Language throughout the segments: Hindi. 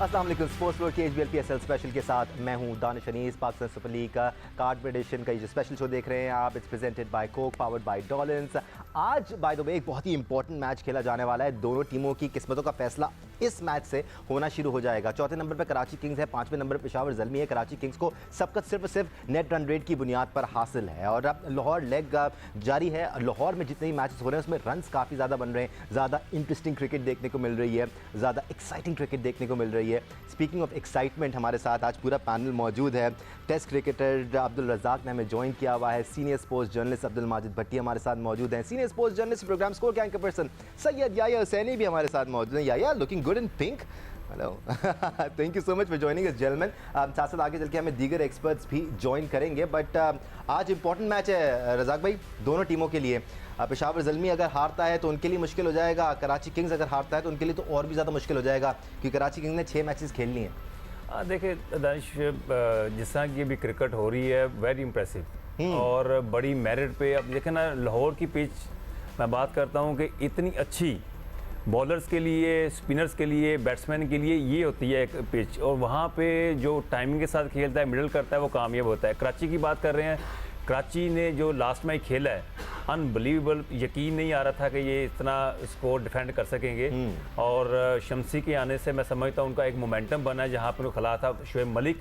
अस्सलाम वालेकुम। स्पोर्ट्स वर्ल्ड के HBL PSL स्पेशल के साथ मैं हूं दानिश अनीस। पाकिस्तान सुपर लीग का कार्ड एडिशन का ये जो स्पेशल शो देख रहे हैं आप, it's presented by Coke, powered by Dawlance. आज बाय द वे एक बहुत ही इंपॉर्टेंट मैच खेला जाने वाला है। दोनों टीमों की किस्मतों का फैसला इस मैच से होना शुरू हो जाएगा। चौथे नंबर पर कराची किंग्स है, पांचवें नंबर पर पेशावर ज़ल्मी है। कराची किंग्स को सबका सिर्फ नेट रन रेट की बुनियाद पर हासिल है और लाहौर लेग जारी है। लाहौर में जितने भी मैचेस हो रहे हैं उसमें रन्स काफ़ी ज़्यादा बन रहे हैं, ज़्यादा इंटरेस्टिंग क्रिकेट देखने को मिल रही है, ज़्यादा एक्साइटिंग क्रिकेट देखने को मिल रही है। स्पीकिंग ऑफ एक्साइटमेंट, हमारे साथ आज पूरा पैनल मौजूद है। टेस्ट क्रिकेटर अब्दुल रज़ाक ने हमें ज्वाइन किया हुआ है। Senior sports journalist Abdul Majid Bhatti हमारे साथ मौजूद हैं। Senior sports journalist programme score के एंकर पर्सन सैयद याया हुसैनी भी हमारे साथ मौजूद हैं। Yahya looking good in pink. Hello, thank you so much for joining us gentleman. साथ साथ आगे चल के हमें दीगर एक्सपर्ट्स भी ज्वाइन करेंगे। बट आज इंपॉर्टेंट मैच है रज़ाक भाई दोनों टीमों के लिए। पेशावर ज़ल्मी अगर हारता है तो उनके लिए मुश्किल हो जाएगा, कराची किंग्स अगर हारता है तो उनके लिए तो और भी ज़्यादा मुश्किल हो जाएगा क्योंकि कराची किंग्स ने 6 मैचेस खेलनी है। देखिए दानिश, जिस तरह की भी क्रिकेट हो रही है वेरी इंप्रेसिव और बड़ी मेरिट पे। अब देखें ना, लाहौर की पिच मैं बात करता हूँ कि इतनी अच्छी बॉलर्स के लिए, स्पिनर्स के लिए, बैट्समैन के लिए ये होती है एक पिच, और वहाँ पे जो टाइमिंग के साथ खेलता है, मिडल करता है, वो कामयाब होता है। कराची की बात कर रहे हैं, कराची ने जो लास्ट मैच खेला है अनबिलीवेबल, यकीन नहीं आ रहा था कि ये इतना स्कोर डिफेंड कर सकेंगे। और शमसी के आने से मैं समझता हूँ उनका एक मोमेंटम बना है। जहाँ पर खिला था शुएब मलिक,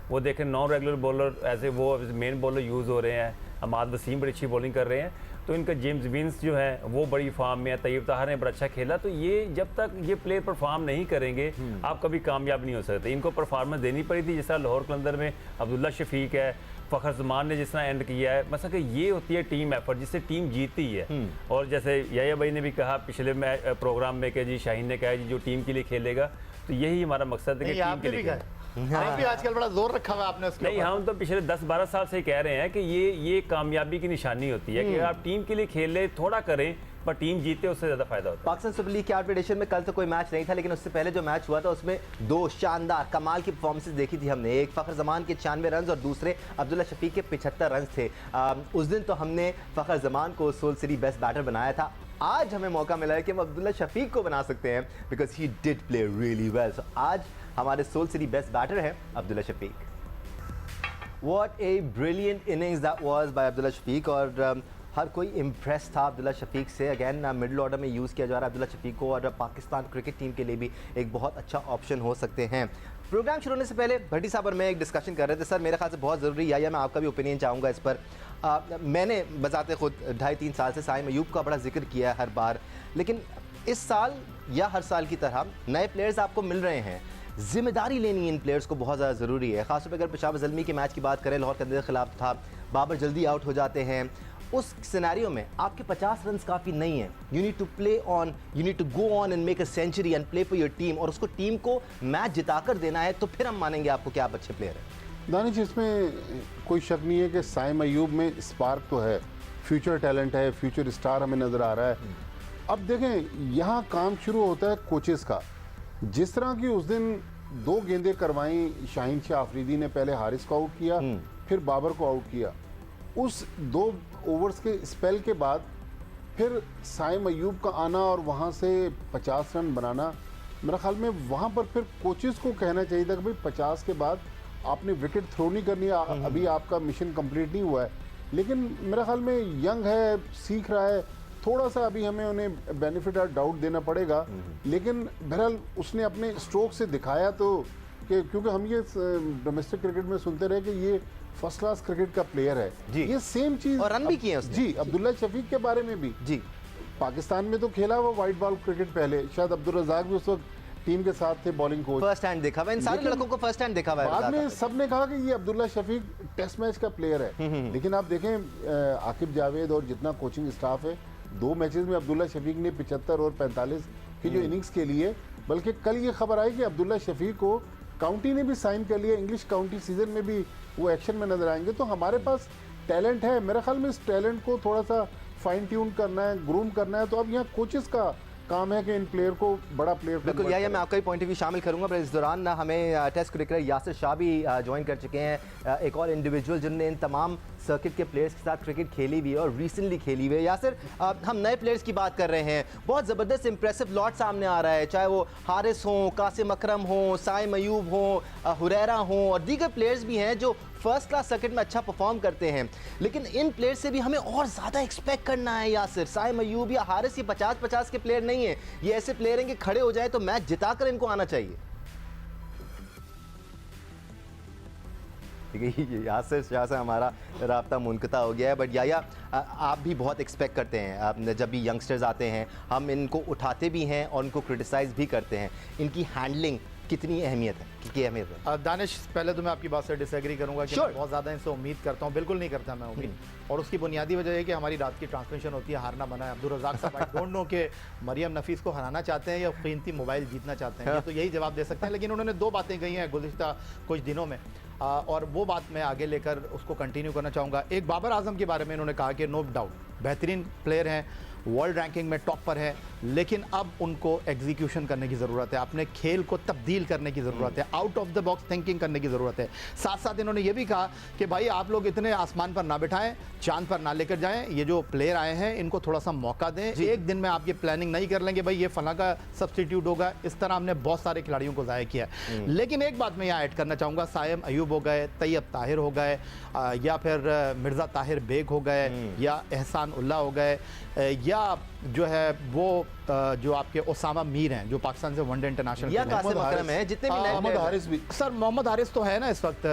वो देखें non regular bowler as a वो मेन बॉलर यूज़ हो रहे हैं। अमाद वसीम बड़ी अच्छी बॉलिंग कर रहे हैं, तो इनका जेम्स विंस जो है वो बड़ी फॉर्म में है। तैयब ताहर ने बड़ा अच्छा खेला। तो ये जब तक ये प्लेयर परफॉर्म नहीं करेंगे आप कभी कामयाब नहीं हो सकते। इनको परफॉर्मेंस देनी पड़ी थी। जिस तरह लाहौर कलंदर में अब्दुल्ला शफीक है, फ़खर ज़मान ने जिस तरह एंड किया है, मतलब कि ये होती है टीम एफर्ट जिससे टीम जीतती है। और जैसे याया भाई ने भी कहा पिछले प्रोग्राम में कि जी शाहीन ने कहा जी जो टीम के लिए खेलेगा, तो यही हमारा मकसद है कि टीम के लिए। भी आजकल बड़ा जोर रखा हुआ आपने उसके नहीं, हम तो पिछले 10-12 साल से कह रहे हैं कि ये कामयाबी की निशानी होती है कि आप टीम के लिए खेले, थोड़ा करें, पर टीम जीते उससे ज़्यादा फायदा होता है। पाकिस्तान सुपर लीग के आठ एडिशन में कल तो कोई मैच नहीं था, लेकिन उससे पहले जो मैच हुआ था उसमें 2 शानदार कमाल की परफॉर्मेंसेस देखी थी हमने। एक फ़खर ज़मान के 96 रन और दूसरे अब्दुल्ला शफीक के 75 रन थे। उस दिन तो हमने फ़खर ज़मान को सोल सीरीज बेस्ट बैटर बनाया था। आज हमें मौका मिला है कि हम अब्दुल्ला शफीक को बना सकते हैं because he did play really well. So आज हमारे सोल सीरीज बेस्ट बैटर हैं Abdullah Shafique. What a brilliant innings that was by Abdullah Shafique और हर कोई इम्प्रेस था अब्दुल्ला शफीक से। अगेन मिडिल ऑर्डर में यूज़ किया जा रहा है अब्दुल्ला शफीक को और पाकिस्तान क्रिकेट टीम के लिए भी एक बहुत अच्छा ऑप्शन हो सकते हैं। प्रोग्राम शुरू होने से पहले भट्टी साहब और मैं एक डिस्कशन कर रहे थे। सर मेरे ख्याल से बहुत ज़रूरी है, या मैं आपका भी ओपिनियन चाहूँगा इस पर। मैंने बजाते खुद 2.5-3 साल से साइम अयूब का बड़ा जिक्र किया है हर बार, लेकिन इस साल या हर साल की तरह नए प्लेयर्स आपको मिल रहे हैं। जिम्मेदारी लेनी इन प्लेयर्स को बहुत ज़्यादा ज़रूरी है। खासतौर पर अगर पेशावर ज़ल्मी के मैच की बात करें, लाहौर कलंदर के खिलाफ था, बाबर जल्दी आउट हो जाते हैं। उस सिनेरियो में आपके 50 रन काफ़ी नहीं है। You need to play on, you need to go on and make a century and play for your team, और उसको टीम को मैच जिताकर देना है, तो फिर हम मानेंगे आपको कि आप अच्छे प्लेयर हैं। दानिश, इसमें कोई शक नहीं है कि साइम अयूब में स्पार्क तो है, फ्यूचर टैलेंट है, फ्यूचर स्टार हमें नज़र आ रहा है। अब देखें, यहाँ काम शुरू होता है कोचेस का। जिस तरह की उस दिन 2 गेंदें करवाई शाहीन शाह आफरीदी ने, पहले हारिस को आउट किया फिर बाबर को आउट किया। उस 2 ओवर्स के स्पेल के बाद फिर साइम अयूब का आना और वहाँ से 50 रन बनाना, मेरा ख्याल में वहाँ पर फिर कोचेस को कहना चाहिए था कि भाई 50 के बाद आपने विकेट थ्रो नहीं करनी, अभी आपका मिशन कंप्लीट नहीं हुआ है। लेकिन मेरा ख्याल में यंग है, सीख रहा है, थोड़ा सा अभी हमें उन्हें बेनिफिट ऑफ डाउट देना पड़ेगा। लेकिन बहरहाल उसने अपने स्ट्रोक से दिखाया तो कि, क्योंकि हम ये डोमेस्टिक क्रिकेट में सुनते रहे कि ये फर्स्ट क्लास क्रिकेट का प्लेयर है जी। ये सेम चीज़ और रन भी किए उसने जी। अब्दुल्ला शफीक के बारे में भी जी, पाकिस्तान में तो खेला वो वाइट बॉल क्रिकेट पहले, शायद अब्दुल रज़ाक भी उस वक्त टीम के साथ थे, बॉलिंग कोच। फर्स्ट हैंड देखा हुआ, इन सारे लड़कों को फर्स्ट हैंड देखा हुआ है। बाद में सबने कहा कि ये अब्दुल्ला शफीक टेस्ट मैच का प्लेयर है। लेकिन आप देखें आकिब जावेद और जितना कोचिंग स्टाफ है, 2 मैचेस में अब्दुल्ला शफीक ने 75 और 45 की जो इनिंग्स के लिए, बल्कि कल ये खबर आई कि अब्दुल्ला शफीक को काउंटी ने भी साइन कर लिया, इंग्लिश काउंटी सीजन में भी वो एक्शन में नजर आएंगे। तो हमारे पास टैलेंट है, मेरे ख्याल में इस टैलेंट को थोड़ा सा फाइन ट्यून करना है, ग्रूम करना है। तो अब यहाँ कोचेस का काम है कि इन प्लेयर को बड़ा प्लेयर। बिल्कुल, या मैं आपका ही पॉइंट ऑफ व्यू शामिल करूंगा, पर इस दौरान ना हमें टेस्ट क्रिकेटर यासिर शाह भी ज्वाइन कर चुके हैं, एक और इंडिविजुअल जिनने इन तमाम सर्किट के प्लेयर्स के साथ क्रिकेट खेली हुई है और रिसेंटली खेली हुई है। यासिर, हम नए प्लेयर्स की बात कर रहे हैं, बहुत ज़बरदस्त इंप्रेसिव लॉट सामने आ रहा है, चाहे वो हारिस हों, कासिम अकरम हों, साइम अयूब हों, हुरैरा हों और दीगर प्लेयर्स भी हैं जो फर्स्ट क्लास सर्किट में अच्छा परफॉर्म करते हैं। लेकिन इन प्लेयर्स से भी हमें और ज़्यादा एक्सपेक्ट करना है यासिर। साइम अयूब या हारिस ये 50-50 के प्लेयर नहीं है, ये ऐसे प्लेयर हैं कि खड़े हो जाए तो मैच जिताकर इनको आना चाहिए। ठीक है, यासिर शाह से हमारा राब्ता मुनक़ता हो गया है, बट या आप भी बहुत एक्सपेक्ट करते हैं। आप जब भी यंगस्टर्स आते हैं हम इनको उठाते भी हैं और इनको क्रिटिसाइज़ भी करते हैं, इनकी हैंडलिंग कितनी अहमियत है, क्या अहमियत है? दानिश, पहले तो मैं आपकी बात से डिसएग्री करूंगा कि मैं बहुत ज़्यादा इनसे उम्मीद करता हूं, बिल्कुल नहीं करता मैं उम्मीद। और उसकी बुनियादी वजह है कि हमारी रात की ट्रांसमिशन होती है, हारना बना है। अब्दुल रज़ाक साहब, आई डोंट नो कि मरियम नफीस को हराना चाहते हैं या कीमती मोबाइल जीतना चाहते हैं, ये तो यही जवाब दे सकते हैं। लेकिन उन्होंने 2 बातें कही हैं गुज़िश्ता कुछ दिनों में, और वो बात मैं आगे लेकर उसको कंटिन्यू करना चाहूँगा। एक बाबर आजम के बारे में इन्होंने कहा कि नो डाउट बेहतरीन प्लेयर हैं, वर्ल्ड रैंकिंग में टॉप पर है, लेकिन अब उनको एग्जीक्यूशन करने की ज़रूरत है, अपने खेल को तब्दील करने की ज़रूरत है, out of the box thinking करने की ज़रूरत है। साथ साथ इन्होंने ये भी कहा कि भाई आप लोग इतने आसमान पर ना बिठाएं, चांद पर ना लेकर जाएं, ये जो प्लेयर आए हैं इनको थोड़ा सा मौका दें। एक दिन में आप ये प्लानिंग नहीं कर लेंगे भाई ये फला का सब्सटीट्यूट होगा, इस तरह हमने बहुत सारे खिलाड़ियों को ज़ाया किया है। लेकिन एक बात मैं यहाँ ऐड करना चाहूँगा, साइम अयूब हो गए, तैयब ताहिर हो गए, या फिर मिर्ज़ा ताहिर बेग हो गए, या एहसान उल्लाह हो गए, या जो है वो जो आपके ओसामा मीर हैं जो पाकिस्तान से वनडे इंटरनेशनल या कासिम अकरम है, जितने भी मोहम्मद हारिस भी। सर मोहम्मद हारिस तो है ना इस वक्त,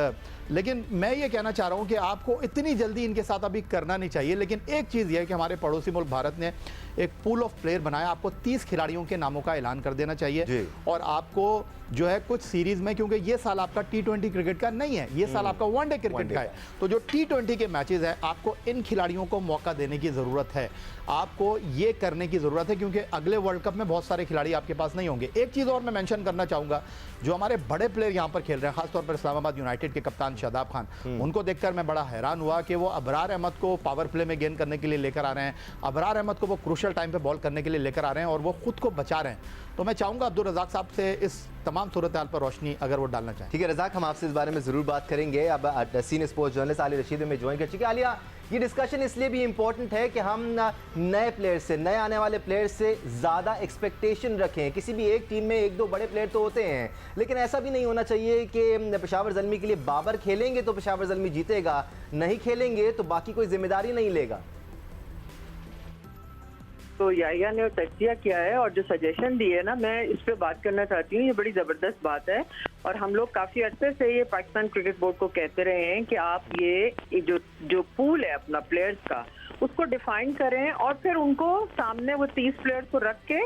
लेकिन मैं ये कहना चाह रहा हूँ कि आपको इतनी जल्दी इनके साथ अभी करना नहीं चाहिए। लेकिन एक चीज़ ये है कि हमारे पड़ोसी मुल्क भारत ने एक पूल ऑफ प्लेयर बनाया, आपको 30 खिलाड़ियों के नामों का ऐलान कर देना चाहिए। और आपको जो है कुछ सीरीज में, क्योंकि ये साल आपका T20 क्रिकेट का नहीं है, ये साल आपका वनडे क्रिकेट का है, तो जो T20 के मैचेस हैं आपको इन खिलाड़ियों को मौका देने की ज़रूरत है, आपको ये करने की ज़रूरत है, क्योंकि अगले वर्ल्ड कप में बहुत सारे खिलाड़ी आपके पास नहीं होंगे। एक चीज़ और मैं मेंशन करना चाहूँगा, जो हमारे बड़े प्लेयर यहाँ पर खेल रहे हैं, खासतौर पर इस्लामाबाद यूनाइटेड के कप्तान शादाब खान, उनको देखकर मैं बड़ा हैरान हुआ कि वो अबरार अहमद को पावर प्ले में गेंद करने के लिए लेकर आ रहे हैं, अबरार अहमद को वो क्रूशल टाइम पे बॉल करने के लिए लेकर आ रहे हैं और वो खुद को बचा रहे हैं। तो मैं चाहूँगा अब्दुल रज़ाक साहब से इस तमाम सूरत हाल पर रोशनी अगर वो डालना चाहें। ठीक है रज़ाक, हम आपसे इस बारे में ज़रूर बात करेंगे। अब senior sports journalist Alia Rashid में ज्वाइन कर चुके हैं। आलिया, ये डिस्कशन इसलिए भी इम्पोर्टेंट है कि हम नए प्लेयर से, नए आने वाले प्लेयर से ज़्यादा एक्सपेक्टेशन रखें। किसी भी एक टीम में 1-2 बड़े प्लेयर तो होते हैं, लेकिन ऐसा भी नहीं होना चाहिए कि पेशावर ज़ल्मी के लिए बाबर खेलेंगे तो पेशावर ज़ल्मी जीतेगा, नहीं खेलेंगे तो बाकी कोई जिम्मेदारी नहीं लेगा। तो याहिया ने तज्जिया किया है और जो सजेशन दी है ना, मैं इस पे बात करना चाहती हूँ। ये बड़ी ज़बरदस्त बात है और हम लोग काफ़ी अर्से से ये पाकिस्तान क्रिकेट बोर्ड को कहते रहे हैं कि आप ये जो पूल है अपना प्लेयर्स का, उसको डिफाइन करें और फिर उनको सामने वो 30 प्लेयर्स को रख के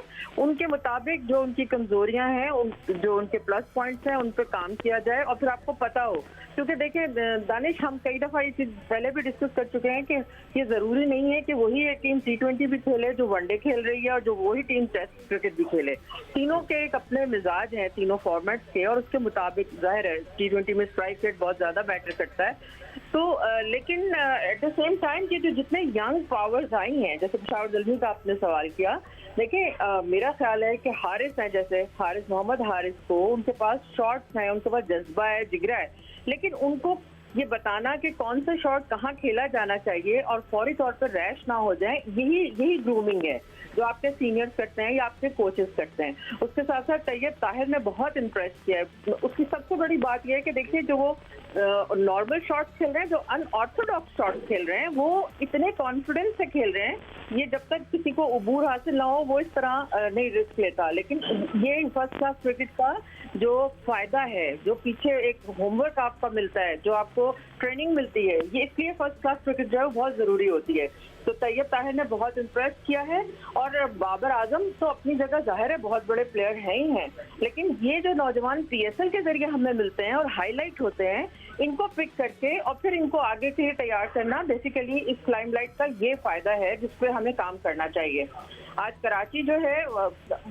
उनके मुताबिक जो उनकी कमजोरियां हैं, जो उनके प्लस पॉइंट्स हैं, उन पर काम किया जाए। और फिर आपको पता हो, क्योंकि देखिए दानिश, हम कई दफ़ा ये चीज़ पहले भी डिस्कस कर चुके हैं कि ये ज़रूरी नहीं है कि वही एक टीम T20 भी खेले जो वनडे खेल रही है और जो वही टीम टेस्ट क्रिकेट भी खेले। तीनों के एक अपने मिजाज हैं, तीनों फॉर्मेट्स के, और उसके मुताबिक जाहिर है T20 में स्ट्राइक रेट बहुत ज़्यादा मैटर करता है। तो लेकिन एट द सेम टाइम ये जो जितने यंग पावर्स आई हैं, जैसे पेशावर ज़ल्मी का आपने सवाल किया, देखिए मेरा ख्याल है कि हारिस हैं, जैसे हारिस, मोहम्मद हारिस को, उनके पास शॉट्स हैं, उनके पास जज्बा है, जिगरा है, लेकिन उनको ये बताना कि कौन सा शॉट कहाँ खेला जाना चाहिए और फौरी तौर पर रैश ना हो जाए, यही ग्रूमिंग है जो आपके सीनियर्स करते हैं या आपके कोचेस करते हैं। उसके साथ साथ तैयब ताहिर ने बहुत इम्प्रेस किया है। उसकी सबसे बड़ी बात यह है कि देखिए जो वो नॉर्मल शॉट्स खेल रहे हैं, जो अनऑर्थोडॉक्स शॉट्स खेल रहे हैं, वो इतने कॉन्फिडेंस से खेल रहे हैं, ये जब तक किसी को उबूर हासिल ना हो वो इस तरह नहीं रिस्क लेता। लेकिन ये फर्स्ट क्लास क्रिकेट का जो फायदा है, जो पीछे एक होमवर्क आपका मिलता है, जो आपको ट्रेनिंग मिलती है, ये इसलिए फर्स्ट क्लास क्रिकेट जो है वो बहुत ज़रूरी होती है। तो तैयब ताहिर ने बहुत इम्प्रेस किया है और बाबर आजम तो अपनी जगह जाहिर है बहुत बड़े प्लेयर हैं ही हैं, लेकिन ये जो नौजवान PSL के जरिए हमें मिलते हैं और हाईलाइट होते हैं, इनको पिक करके और फिर इनको आगे के लिए तैयार करना, बेसिकली इस लाइमलाइट का ये फायदा है जिस पर हमें काम करना चाहिए। आज कराची जो है,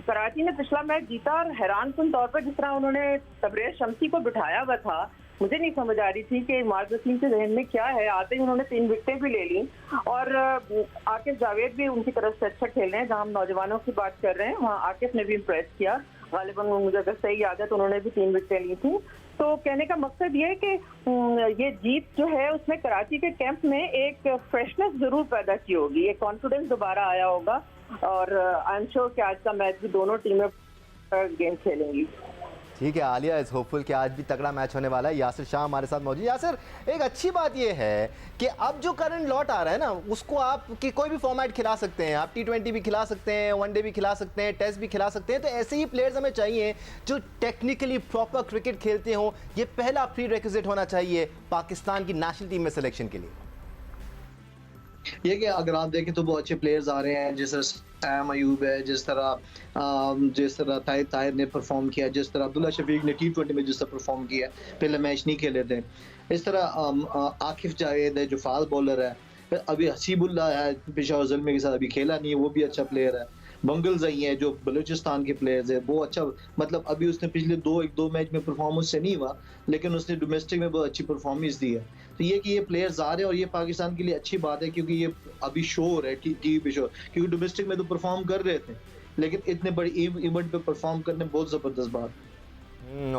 कराची ने पिछला मैच जीता और हैरानकुन तौर पर जिस तरह उन्होंने तबरेज शम्सी को बिठाया हुआ था, मुझे नहीं समझ आ रही थी कि मार्ज वसीम के जहन में क्या है। आते ही उन्होंने 3 विकेटें भी ले ली और आकिफ जावेद भी उनकी तरफ से अच्छा खेल रहे हैं। जहां हम नौजवानों की बात कर रहे हैं, वहाँ आकिफ ने भी इम्प्रेस किया। गालिबन मुझे अगर सही याद है तो उन्होंने भी 3 विकेटें ली थी। तो कहने का मकसद ये है कि ये जीत जो है उसमें कराची के कैंप में एक फ्रेशनेस जरूर पैदा की होगी, ये कॉन्फिडेंस दोबारा आया होगा और आई एम श्योर कि आज का मैच भी दोनों टीमें गेम खेलेंगी। ठीक है, आलिया इज होपफुल कि आज भी तगड़ा मैच होने वाला है। यासिर शाह हमारे साथ मौजूद। यासिर, एक अच्छी बात ये है कि अब जो करंट लॉट आ रहा है ना, उसको आप कि कोई भी फॉर्मेट खिला सकते हैं, आप T20 भी खिला सकते हैं, वनडे भी खिला सकते हैं, टेस्ट भी खिला सकते हैं। तो ऐसे ही प्लेयर्स हमें चाहिए जो टेक्निकली प्रॉपर क्रिकेट खेलते हों। ये पहला प्री रिक्विजिट होना चाहिए पाकिस्तान की नेशनल टीम में सिलेक्शन के लिए। ये कि अगर आप देखें तो बहुत अच्छे प्लेयर्स आ रहे हैं, जैसे सैम अयूब है, जिस तरह ताहिर ने परफॉर्म किया, जिस तरह अब्दुल्ला शफीक ने T20 में जिस तरह परफॉर्म किया, पहले मैच नहीं खेले थे। इस तरह आकिफ जावेद है जो फास्ट बॉलर है, अभी हसीबुल्ला है पेशावर ज़ल्मी के साथ अभी खेला नहीं है, वो भी अच्छा प्लेयर है। बंगल्स आई हैं जो बलूचिस्तान के प्लेयर्स है, वो अच्छा, मतलब अभी उसने पिछले दो मैच में परफॉर्मेंस से नहीं हुआ, लेकिन उसने डोमेस्टिक में बहुत अच्छी परफॉर्मेंस दी है। तो ये कि ये प्लेयर्स आ रहे हैं और ये पाकिस्तान के लिए अच्छी बात है, क्योंकि ये अभी शोर है टीवी पे शोर, क्योंकि डोमेस्टिक में तो परफॉर्म कर रहे थे, लेकिन इतने बड़ी इवेंट पे परफॉर्म करने बहुत ज़बरदस्त बात।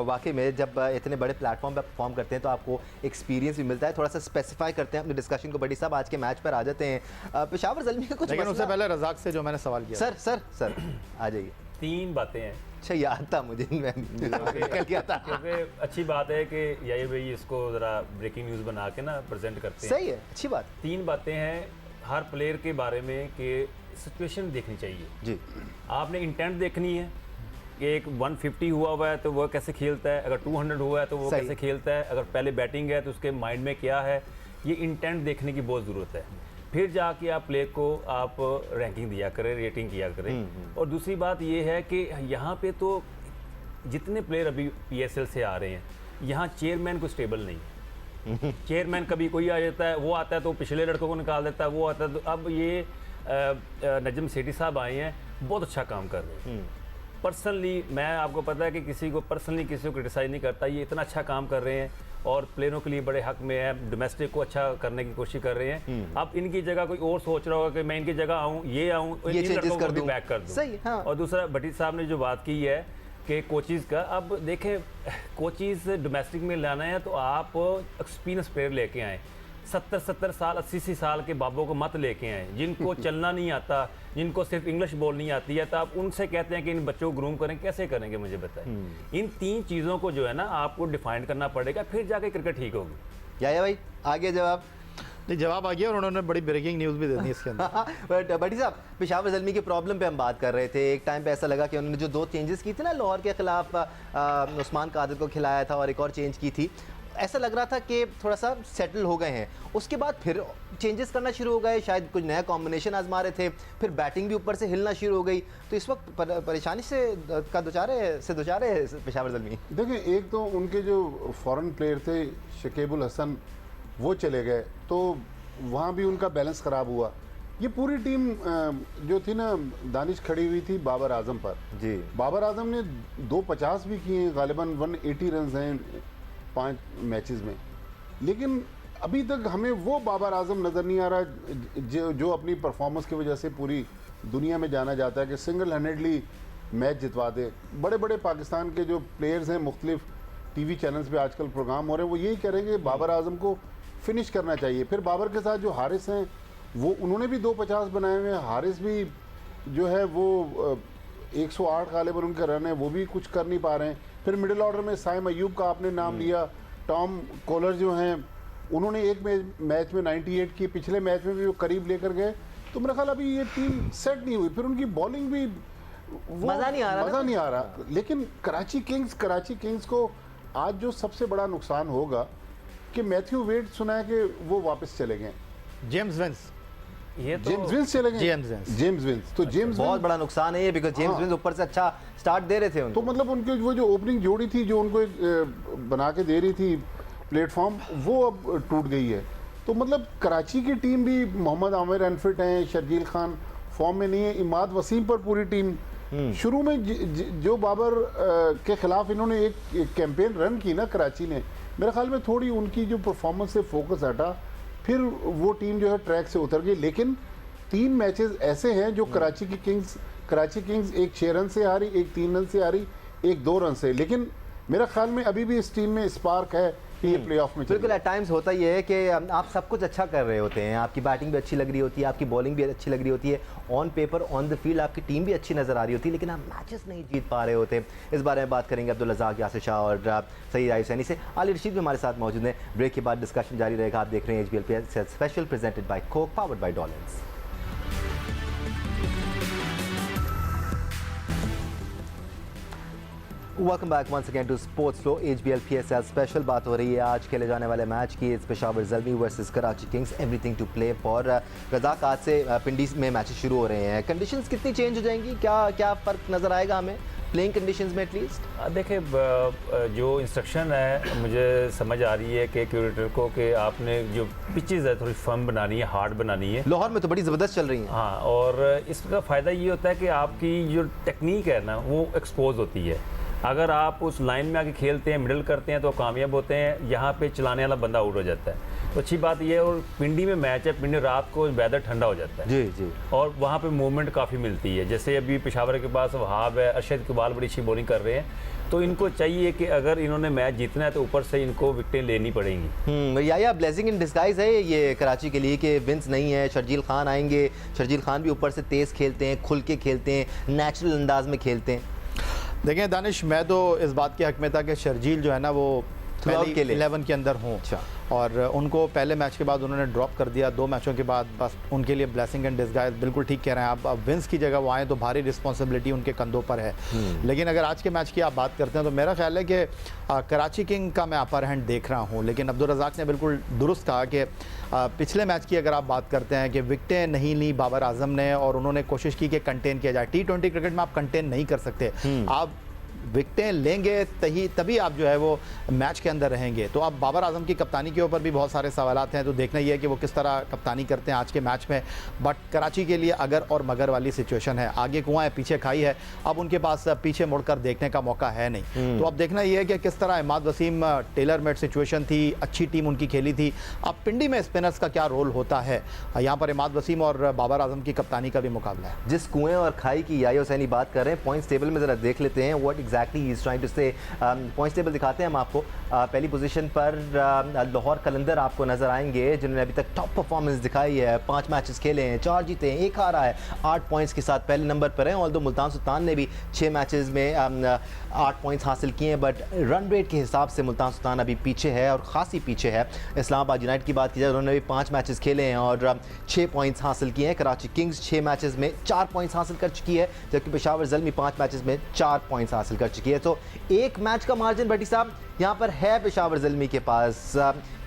वाकई में जब इतने बड़े प्लेटफॉर्म पर परफॉर्म करते हैं तो आपको एक्सपीरियंस भी मिलता है। थोड़ा सा स्पेसिफाई करते हैं अपने डिस्कशन को। बड़ी साहब, आज के मैच पर आ जाते हैं। पेशावर ज़ल्मी का कुछ लेकिन मसला? उससे पहले रज़ाक से जो मैंने सवाल किया। सर आ जाइए। 3 बातें हैं। अच्छा, याद था मुझे, मैं निकल गया था। क्योंकि अच्छी बात है कि याहिर भाई इसको ज़रा ब्रेकिंग न्यूज़ बना के ना प्रेजेंट करते हैं। सही है, अच्छी बात। 3 बातें हैं हर प्लेयर के बारे में कि सिचुएशन देखनी चाहिए जी। आपने इंटेंट देखनी है कि एक 150 हुआ है तो वह कैसे खेलता है, अगर 200 हुआ है तो वो कैसे खेलता है, अगर पहले बैटिंग है तो उसके माइंड में क्या है, ये इंटेंट देखने की बहुत ज़रूरत है। फिर जाके आप प्लेयर को आप रैंकिंग दिया करें, रेटिंग किया करें। और दूसरी बात ये है कि यहाँ पे तो जितने प्लेयर अभी PSL से आ रहे हैं, यहाँ चेयरमैन को स्टेबल नहीं है। चेयरमैन कभी कोई आ जाता है, वो आता है तो पिछले लड़कों को निकाल देता है, वो आता है तो अब ये नजम सेठी साहब आए हैं, बहुत अच्छा काम कर रहे हैं। पर्सनली मैं आपको पता है कि किसी को क्रिटिसाइज नहीं करता, ये इतना अच्छा काम कर रहे हैं और प्लेयरों के लिए बड़े हक में है, डोमेस्टिक को अच्छा करने की कोशिश कर रहे हैं। अब इनकी जगह कोई और सोच रहा होगा कि मैं इनकी जगह आऊँ, ये आऊँ, ये चेंजेस कर दूं, बैक कर दूं। सही, हाँ। और दूसरा भट्टी साहब ने जो बात की है कि कोचिज़ का, अब देखें कोचिज़ डोमेस्टिक में लाना है तो आप एक्सपीरियंस प्लेयर लेके आएँ। 70 साल 80 साल के बाबों को मत लेके आए, जिनको चलना नहीं आता, जिनको सिर्फ इंग्लिश बोल नहीं आती है, तो आप उनसे कहते हैं कि इन बच्चों को ग्रूम करें, कैसे करेंगे मुझे बताएं। इन 3 चीज़ों को जो है ना आपको डिफाइन करना पड़ेगा, फिर जाके क्रिकेट ठीक होगी। या भाई आगे जवाब? नहीं, जवाब आ गया और उन्होंने बड़ी ब्रेकिंग न्यूज़ भी दे दी इसके अंदर। बट बड़ी साहब, पेशावर ज़ल्मी के प्रॉब्लम पे हम बात कर रहे थे। एक टाइम पे ऐसा लगा कि उन्होंने जो 2 चेंजेस की थी ना, लाहौर के खिलाफ उस्मान कादिर को खिलाया था और एक और चेंज की थी, ऐसा लग रहा था कि थोड़ा सा सेटल हो गए हैं। उसके बाद फिर चेंजेस करना शुरू हो गए, शायद कुछ नया कॉम्बिनेशन आजमा रहे थे, फिर बैटिंग भी ऊपर से हिलना शुरू हो गई। तो इस वक्त परेशानी से दुचारे पेशावर ज़ल्मी। देखिए, एक तो उनके जो फॉरेन प्लेयर थे शकीबुल हसन, वो चले गए, तो वहाँ भी उनका बैलेंस ख़राब हुआ। ये पूरी टीम जो थी ना, दानिश खड़ी हुई थी बाबर आजम पर। जी, बाबर आजम ने 250 भी किए हैं, गालिबन 180 रन हैं 5 मैचेस में, लेकिन अभी तक हमें वो बाबर आजम नज़र नहीं आ रहा जो अपनी परफॉर्मेंस की वजह से पूरी दुनिया में जाना जाता है कि सिंगल हैंडेडली मैच जितवा दे। बड़े बड़े पाकिस्तान के जो प्लेयर्स हैं, मुख्तलिफ टीवी चैनल्स पे आजकल प्रोग्राम हो रहे हैं, वो यही कह रहे हैं कि बाबर आजम को फिनिश करना चाहिए। फिर बाबर के साथ जो हारिस हैं, वो उन्होंने भी 250 बनाए हुए हैं। हारिस भी जो है वो 108 गालिबन उनके रन है, वो भी कुछ कर नहीं पा रहे हैं। फिर मिडिल ऑर्डर में साइम अयूब का आपने नाम लिया, टॉम कॉलर जो हैं, उन्होंने एक मैच में 98 की, पिछले मैच में भी वो करीब लेकर गए। तो मेरा ख्याल अभी ये टीम सेट नहीं हुई। फिर उनकी बॉलिंग भी मज़ा नहीं आ रहा। लेकिन कराची किंग्स को आज जो सबसे बड़ा नुकसान होगा कि मैथ्यू वेड सुना है कि वो वापस चले गए। जेम्स विंस चले गए। जेम्स विंस तो जेम्स बहुत बड़ा नुकसान है ये, बिकॉज़ जेम्स विंस ऊपर से अच्छा स्टार्ट दे रहे थे उनको। तो मतलब उनके वो जो ओपनिंग जोड़ी थी, जो उनको एक बना के दे रही थी प्लेटफॉर्म, वो अब टूट गई है। तो मतलब कराची की टीम भी, मोहम्मद आमिर अनफिट हैं, शर्जील खान फॉर्म में नहीं है, इमाद वसीम पर पूरी टीम। शुरू में जो बाबर के खिलाफ इन्होंने एक कैंपेन रन की ना कराची ने, मेरे ख्याल में थोड़ी उनकी जो परफॉर्मेंस से फोकस हटा, फिर वो टीम जो है ट्रैक से उतर गई। लेकिन 3 मैचेस ऐसे हैं जो कराची किंग्स एक 6 रन से हारी, एक 3 रन से हारी, एक 2 रन से। लेकिन मेरा ख्याल में अभी भी इस टीम में स्पार्क है कि ये प्लेऑफ में चले। बिल्कुल, एट टाइम्स होता ये है कि आप सब कुछ अच्छा कर रहे होते हैं, आपकी बैटिंग भी अच्छी लग रही होती है, आपकी बॉलिंग भी अच्छी लग रही होती है, on paper on the field आपकी टीम भी अच्छी नज़र आ रही होती है, लेकिन आप मैचेस नहीं जीत पा रहे होते। इस बारे में बात करेंगे अब्दुल रज़ाक, यासिर शाह और सईद आयुब सैनी से। आली रशीद भी हमारे साथ मौजूद हैं। ब्रेक के बाद डिस्कशन जारी रहेगा। आप देख रहे हैं HBL special presented by Coke, powered by dollars. Welcome back once again to sports flow. HBL PSL special बात हो रही है आज खेले जाने वाले मैच की। Peshawar Zalmi versus Karachi Kings, everything to play for. Razzaq, आज से पिंडी में मैचेस शुरू हो रहे हैं, कंडीशंस कितनी चेंज हो जाएंगी, क्या फ़र्क नज़र आएगा हमें प्लेइंग कंडीशंस में एटलीस्ट? देखिए, जो इंस्ट्रक्शन है मुझे समझ आ रही है कि क्यूरेटर को कि आपने जो पिचेस है थोड़ी फर्म बनानी है, हार्ड बनानी है। लाहौर में तो बड़ी ज़बरदस्त चल रही है। हाँ, और इसका फ़ायदा ये होता है कि आपकी जो टेक्निक है ना वो एक्सपोज होती है। अगर आप उस लाइन में आके खेलते हैं, मिडल करते हैं तो कामयाब होते हैं, यहाँ पे चलाने वाला बंदा आउट हो जाता है। तो अच्छी बात ये है, और पिंडी में मैच है, पिंडी रात को वेदर ठंडा हो जाता है जी जी, और वहाँ पे मूवमेंट काफ़ी मिलती है। जैसे अभी पेशावर के पास वहाब है, अरशद इकबाल बड़ी अच्छी बॉलिंग कर रहे हैं, तो इनको चाहिए कि अगर इन्होंने मैच जीतना है तो ऊपर से इनको विकेटें लेनी पड़ेंगी। या ब्लेसिंग इन डिस्गाइज है ये कराची के लिए कि विंस नहीं है, शर्जील खान आएंगे। शर्जील खान भी ऊपर से तेज़ खेलते हैं, खुल के खेलते हैं, नेचुरल अंदाज में खेलते हैं। देखिए दानिश, मैं तो इस बात के हक में था कि शर्जील जो है ना वो पहले 11 के अंदर हों। अच्छा। और उनको पहले मैच के बाद उन्होंने ड्रॉप कर दिया, 2 मैचों के बाद। बस उनके लिए ब्लेसिंग एंड डिस्गाइज, बिल्कुल ठीक कह रहे हैं आप। अब विंस की जगह वो आए तो भारी रिस्पॉन्सिबिलिटी उनके कंधों पर है। लेकिन अगर आज के मैच की आप बात करते हैं तो मेरा ख्याल है कि कराची किंग का मैं अपर हैंड देख रहा हूँ। लेकिन अब्दुल रज़ाक ने बिल्कुल दुरुस्त कहा कि पिछले मैच की अगर आप बात करते हैं कि विकटें नहीं ली बाबर आजम ने, और उन्होंने कोशिश की कि कंटेन किया जाए। T20 क्रिकेट में आप कंटेन नहीं कर सकते, आप विकटें लेंगे तभी आप जो है वो मैच के अंदर रहेंगे। तो अब बाबर आजम की कप्तानी के ऊपर भी बहुत सारे सवालात हैं, तो देखना ये है कि वो किस तरह कप्तानी करते हैं आज के मैच में। बट कराची के लिए अगर और मगर वाली सिचुएशन है, आगे कुआं है पीछे खाई है, अब उनके पास पीछे मुड़कर देखने का मौका है नहीं। तो अब देखना ये है कि किस तरह Imad Wasim, tailor made situation थी, अच्छी टीम उनकी खेली थी। अब पिंडी में स्पिनर्स का क्या रोल होता है, यहाँ पर इमाद वसीम और बाबर आजम की कप्तानी का भी मुकाबला है। जिस कुएं और खाई की यायो सैनी बात कर रहे हैं, पॉइंट्स टेबल में ज़रा देख लेते हैं what exactly he is trying to say. Points table दिखाते हैं हम आपको। पहली पोजीशन पर लाहौर कलंदर आपको नजर आएंगे, जिन्होंने अभी तक टॉप परफॉर्मेंस दिखाई है। 5 मैचेस खेले हैं, 4 जीते हैं, 1 हारा है, 8 पॉइंट्स के साथ पहले नंबर पर है। ऑल्दो मुल्तान सुल्तान ने भी 6 मैचेस में 8 पॉइंट्स हासिल किए हैं, बट रन रेट के हिसाब से मुल्तान सुल्तान अभी पीछे है और खासी पीछे है। इस्लामाबाद यूनाइटेड की बात की जाए, उन्होंने भी 5 मैचेस खेले हैं और 6 पॉइंट्स हासिल किए हैं। कराची किंग्स 6 मैचेस में 4 पॉइंट्स हासिल कर चुकी है, जबकि पेशावर ज़ल्मी 5 मैचेस में 4 पॉइंट्स हासिल कर चुकी है। तो एक मैच का मार्जिन भट्टी साहब यहाँ पर है पेशावर ज़ल्मी के पास।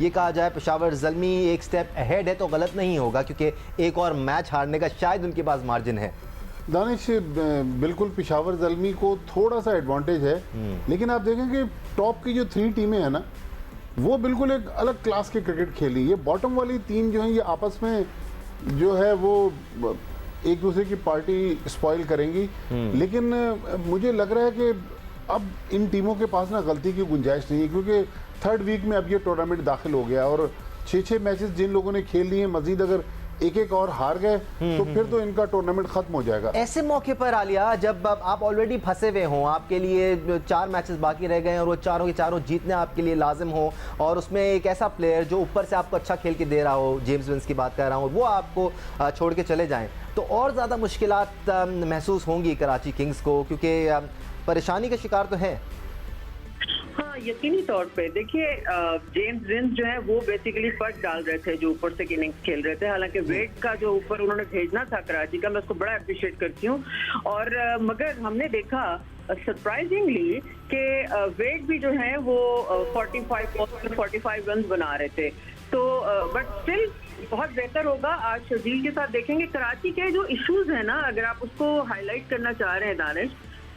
ये कहा जाए पेशावर ज़ल्मी एक स्टेप अहेड है तो गलत नहीं होगा, क्योंकि एक और मैच हारने का शायद उनके पास मार्जिन है। दानिश, बिल्कुल पेशावर ज़ल्मी को थोड़ा सा एडवांटेज है, लेकिन आप देखें कि टॉप की जो 3 टीमें हैं ना, वो बिल्कुल एक अलग क्लास के क्रिकेट खेली। ये बॉटम वाली 3 जो हैं ये आपस में जो है वो एक दूसरे की पार्टी स्पॉइल करेंगी। लेकिन मुझे लग रहा है कि अब इन टीमों के पास ना गलती की गुंजाइश नहीं है, क्योंकि 3rd वीक में अब ये टूर्नामेंट दाखिल हो गया और 6-6 मैचेस जिन लोगों ने खेल लिए, मजीद अगर एक और हार गए तो फिर तो इनका टूर्नामेंट खत्म हो जाएगा। ऐसे मौके पर आलिया, जब आप ऑलरेडी फंसे हुए हों, आपके लिए 4 मैचेस बाकी रह गए हैं और वो चारों के चारों जीतने आपके लिए लाजिम हो, और उसमें एक ऐसा प्लेयर जो ऊपर से आपको अच्छा खेल के दे रहा हो, जेम्स विंस की बात कर रहा हूँ, वो आपको छोड़ के चले जाएं, तो और ज़्यादा मुश्किलात महसूस होंगी कराची किंग्स को, क्योंकि परेशानी का शिकार तो है। हाँ, यकीनी तौर पे देखिए, जेम्स विंस जो है वो बेसिकली फर्स्ट डाल रहे थे जो ऊपर से इनिंग्स खेल रहे थे। हालांकि वेट का जो ऊपर उन्होंने भेजना था कराची का, मैं उसको बड़ा अप्रिशिएट करती हूँ। और मगर हमने देखा सरप्राइजिंगली कि वेट भी जो है वो 45 रन बना रहे थे। तो बट स्टिल बहुत बेहतर होगा। आज शर्जील के साथ देखेंगे कराची के जो इश्यूज है ना, अगर आप उसको हाईलाइट करना चाह रहे हैं दानिश,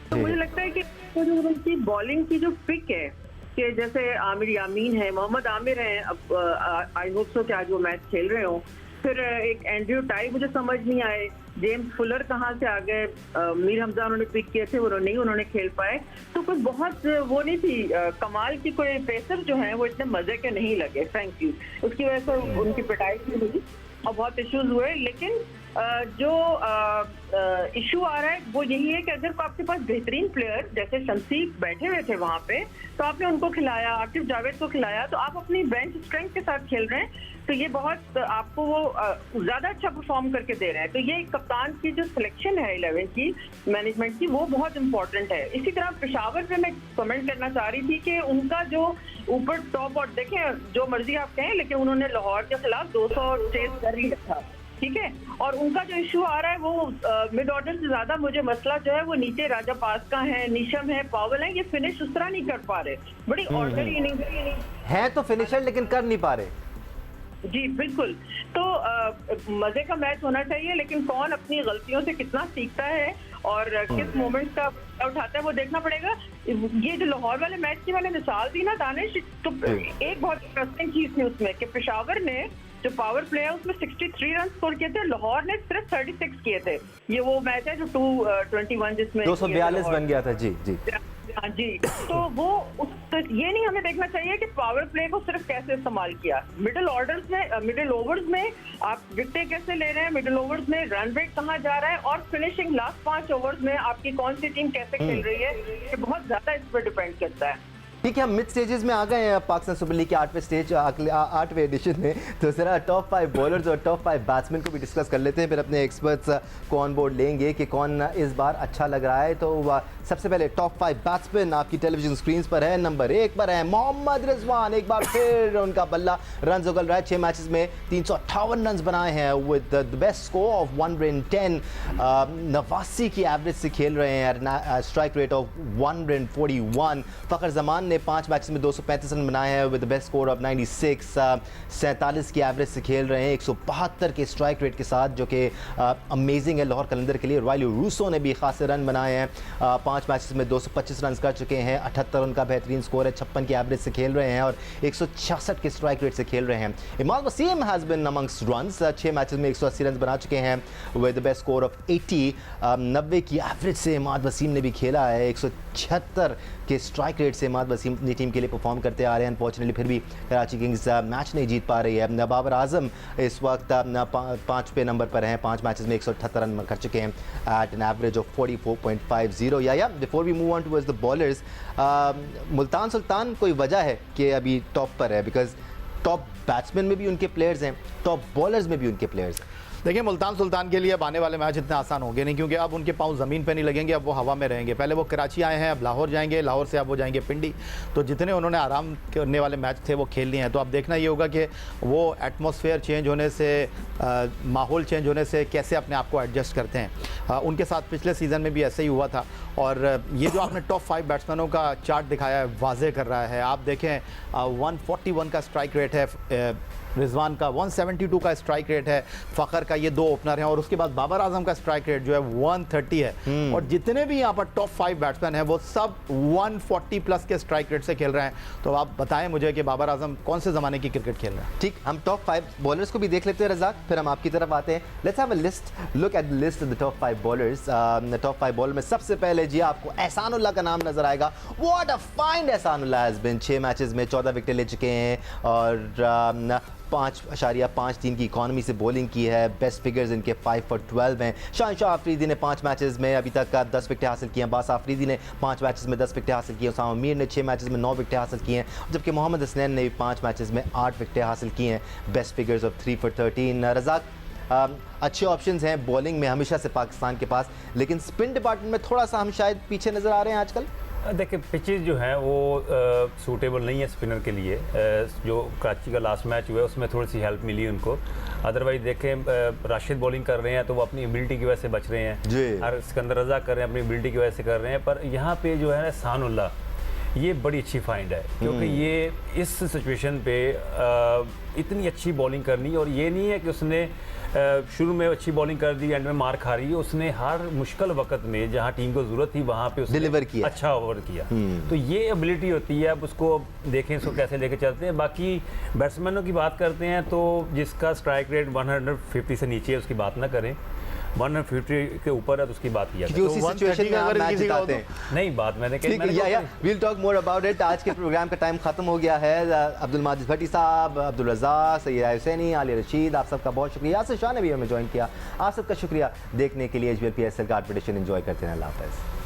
तो मुझे लगता है कि जो उनकी बॉलिंग की जो पिक है, कि जैसे आमिर यामीन है, मोहम्मद आमिर हैं, अब आई होप सो कि आज वो मैच खेल रहे हो। फिर एक एंड्रयू टाई मुझे समझ नहीं आए, जेम्स फुलर कहाँ से आ गए, मीर हमजा उन्होंने पिक किए थे, उन्होंने खेल पाए। तो कुछ बहुत वो नहीं थी कमाल की, कोई पेसर जो है वो इतने मजे के नहीं लगे, थैंक यू। उसकी वजह से उनकी पिटाई भी हुई और बहुत इश्यूज हुए। लेकिन जो इशू आ रहा है वो यही है कि अगर आपके पास बेहतरीन प्लेयर जैसे शमसी बैठे हुए थे वहां पे, तो आपने उनको खिलाया, आतिफ जावेद को खिलाया, तो आप अपनी बेंच स्ट्रेंथ के साथ खेल रहे हैं, तो ये बहुत आपको वो ज्यादा अच्छा परफॉर्म करके दे रहे हैं। तो ये कप्तान की जो सिलेक्शन है 11 की मैनेजमेंट की, वो बहुत इंपॉर्टेंट है। इसी तरह पेशावर पे मैं कमेंट करना चाह रही थी कि उनका जो ऊपर टॉप, और देखें जो मर्जी आप कहें, लेकिन उन्होंने लाहौर के खिलाफ 200 चेस कर ही रखा, ठीक है। और उनका जो इशू आ रहा है वो मिड ऑर्डर से ज्यादा मुझे मसला जो है वो नीचे राजा पास्का है, निशम है, पावल है, ये फिनिश उस तरह नहीं कर पा रहे। बड़ी ऑर्डरली इनिंग है तो फिनिशर लेकिन कर नहीं पा रहे। जी बिल्कुल। तो मजे का मैच होना चाहिए, लेकिन कौन अपनी गलतियों से कितना सीखता है और किस मोमेंट का उठाता है वो देखना पड़ेगा। ये जो लाहौर वाले मैच की मैंने मिसाल दी ना दानिश, तो एक बहुत इंटरेस्टिंग चीज थी उसमें कि पेशावर ने जो पावर प्ले है उसमें 63 रन स्कोर किए थे, लाहौर ने सिर्फ 36 किए थे। ये वो मैच है जो 221 जिसमें 242 बन गया था। जी जी हाँ जी। तो वो ये नहीं हमें देखना चाहिए कि पावर प्ले को सिर्फ कैसे इस्तेमाल किया, मिडिल ऑर्डर्स में, मिडिल ओवर्स में आप विकेटें कैसे ले रहे हैं, मिडिल ओवर्स में रन रेट कहाँ जा रहा है, और फिनिशिंग लास्ट 5 ओवर्स में आपकी कौन सी टीम कैसे खेल रही है, ये बहुत ज्यादा इस पर डिपेंड करता है। ठीक है, हम मिड स्टेजेस में आ गए हैं पाकिस्तान सुपर लीग के 8वें स्टेज 8वें एडिशन में। तो जरा टॉप 5 बॉलर्स और टॉप 5 बैट्समैन को भी डिस्कस कर लेते हैं, फिर अपने एक्सपर्ट्स को ऑन बोर्ड लेंगे कि कौन इस बार अच्छा लग रहा है। तो सबसे पहले टॉप 5 बैट्समैन आपकी टेलीविजन स्क्रीन पर है। नंबर 1 पर है मोहम्मद रिजवान। एक बार फिर उनका बल्ला रन उगल रहा है। 6 मैचेस में 358 रन बनाए हैं with the best score of 110। 89 की एवरेज से खेल रहे हैं, strike rate of 141। Fakhar Zaman ने 5 मैचेस में 235 रन बनाए हैं with the best score of 96। 47 की एवरेज से खेल रहे हैं 172 के स्ट्राइक रेट के साथ, जो कि अमेजिंग है लाहौर कलंदर के लिए। रॉयली रूसो ने भी खासे रन बनाए हैं, 5 मैचेस में 225 रन कर चुके हैं। 78 उनका बेहतरीन स्कोर है, 56 की एवरेज से खेल रहे हैं और 166 के स्ट्राइक रेट से खेल रहे हैं। Imad Wasim has been amongst runs, 6 matches में 180 रन बना चुके हैं with the best score of 80। 90 की एवरेज से इमाद वसीम ने भी खेला है, 176 के स्ट्राइक रेट से इमाद वसीम अपनी टीम के लिए परफॉर्म करते आ रहे हैं। अनफॉर्चुनेटली फिर भी कराची किंग्स मैच नहीं जीत पा रही है। बाबर आजम इस वक्त 5वें नंबर पर हैं, 5 मैचेस में 178 रन कर चुके हैं एट एन एवरेज ऑफ 44.50। या before we move on towards the bowlers, Multan Sultan कोई वजह है कि अभी टॉप पर है? बिकॉज टॉप बैट्समैन में भी उनके प्लेयर्स हैं, टॉप बॉलर्स में भी उनके प्लेयर्स हैं। देखिए, मुल्तान सुल्तान के लिए अब आने वाले मैच इतने आसान होंगे नहीं, क्योंकि अब उनके पाँव ज़मीन पे नहीं लगेंगे, अब वो हवा में रहेंगे। पहले वो कराची आए हैं, अब लाहौर जाएंगे, लाहौर से अब वो जाएंगे पिंडी। तो जितने उन्होंने आराम करने वाले मैच थे वो खेल लिए हैं। तो अब देखना ये होगा कि वो एटमॉस्फेयर चेंज होने से, माहौल चेंज होने से कैसे अपने आप को एडजस्ट करते हैं। उनके साथ पिछले सीज़न में भी ऐसे ही हुआ था। और ये जो आपने टॉप 5 बैट्समैनों का चार्ट दिखाया है, वाज़े कर रहा है। आप देखें 141 का स्ट्राइक रेट है रिजवान का, 172 का स्ट्राइक रेट है फ़खर का, ये 2 ओपनर हैं। और उसके बाद बाबर आजम का स्ट्राइक रेट जो है 130 है। और जितने भी यहाँ पर टॉप 5 बैट्समैन हैं वो सब 140 प्लस के स्ट्राइक रेट से खेल रहे हैं। तो आप बताएं मुझे कि बाबर आजम कौन से ज़माने की क्रिकेट खेल रहे हैं। ठीक, हम टॉप 5 बॉलर्स को भी देख लेते हैं रज़ाक, फिर हम आपकी तरफ आते हैं। Let's have a list, look at the list of the top 5 bowlers. Top 5 bowler में सबसे पहले जी आपको एहसानुल्लाह का नाम नजर आएगा। What a find Ihsanullah has been. 6 matches में 14 विकेट ले चुके हैं और 5.53 की इकॉनमी से बॉलिंग की है। बेस्ट फिगर्स इनके 5 for 12 हैं। शाहनशाह आफरीदी ने 5 मैचेस में अभी तक 10 विकेट हासिल किए हैं। बास आफरीदी ने 5 मैचेस में 10 विकेट हासिल किए हैं। उसामा मीर ने 6 मैचेस में 9 विकेट हासिल किए हैं, जबकि मोहम्मद हसनैन ने भी 5 मैचेस में 8 विकेट हासिल किए हैं। Best figures of 3 for 13। Razzaq, अच्छे ऑप्शंस हैं बॉलिंग में हमेशा से पाकिस्तान के पास, लेकिन स्पिन डिपार्टमेंट में थोड़ा सा हम शायद पीछे नज़र आ रहे हैं आजकल। देखिए, पिचेस जो हैं वो सूटेबल नहीं है स्पिनर के लिए। जो कराची का लास्ट मैच हुआ है उसमें थोड़ी सी हेल्प मिली उनको। अदरवाइज देखें, राशिद बॉलिंग कर रहे हैं तो वो अपनी एबिलिटी की वजह से बच रहे हैं, और सिकंदर रजा कर रहे हैं अपनी एबिलिटी की वजह से कर रहे हैं। पर यहाँ पे जो है ना एहसानुल्लाह, ये बड़ी अच्छी फाइंड है, क्योंकि ये इस सिचुएशन पे इतनी अच्छी बॉलिंग करनी, और ये नहीं है कि उसने शुरू में अच्छी बॉलिंग कर दी एंड में मार खा रही है। उसने हर मुश्किल वक्त में जहां टीम को जरूरत थी वहां पे उसने डिलीवर किया, अच्छा ओवर किया। तो ये एबिलिटी होती है। अब उसको देखें, इसको कैसे लेके चलते हैं। बाकी बैट्समैनों की बात करते हैं तो जिसका स्ट्राइक रेट 150 से नीचे है उसकी बात ना करें। 150 के ऊपर है तो उसकी बात किया क्योंकि उसी तो सिचुएशन 130 में का आप अगर मैच किसी का हो जिताते तो- हैं। नहीं बात मैंने ठीक है, या we'll talk more about it. आज के प्रोग्राम का टाइम खत्म हो गया है। अब्दुल माजिद भट्टी साहब, अब्दुल रज़ाक, सैयद हुसैनी, आलिया रशीद, आप सबका बहुत शुक्रिया। यासिर शाह ने भी हमें ज्वाइन किया, आप सबका शुक्रिया। देखने के लिए HBL PSL का कॉम्पिटिशन एंजॉय करते हैं। अल्लाह हाफ़िज़।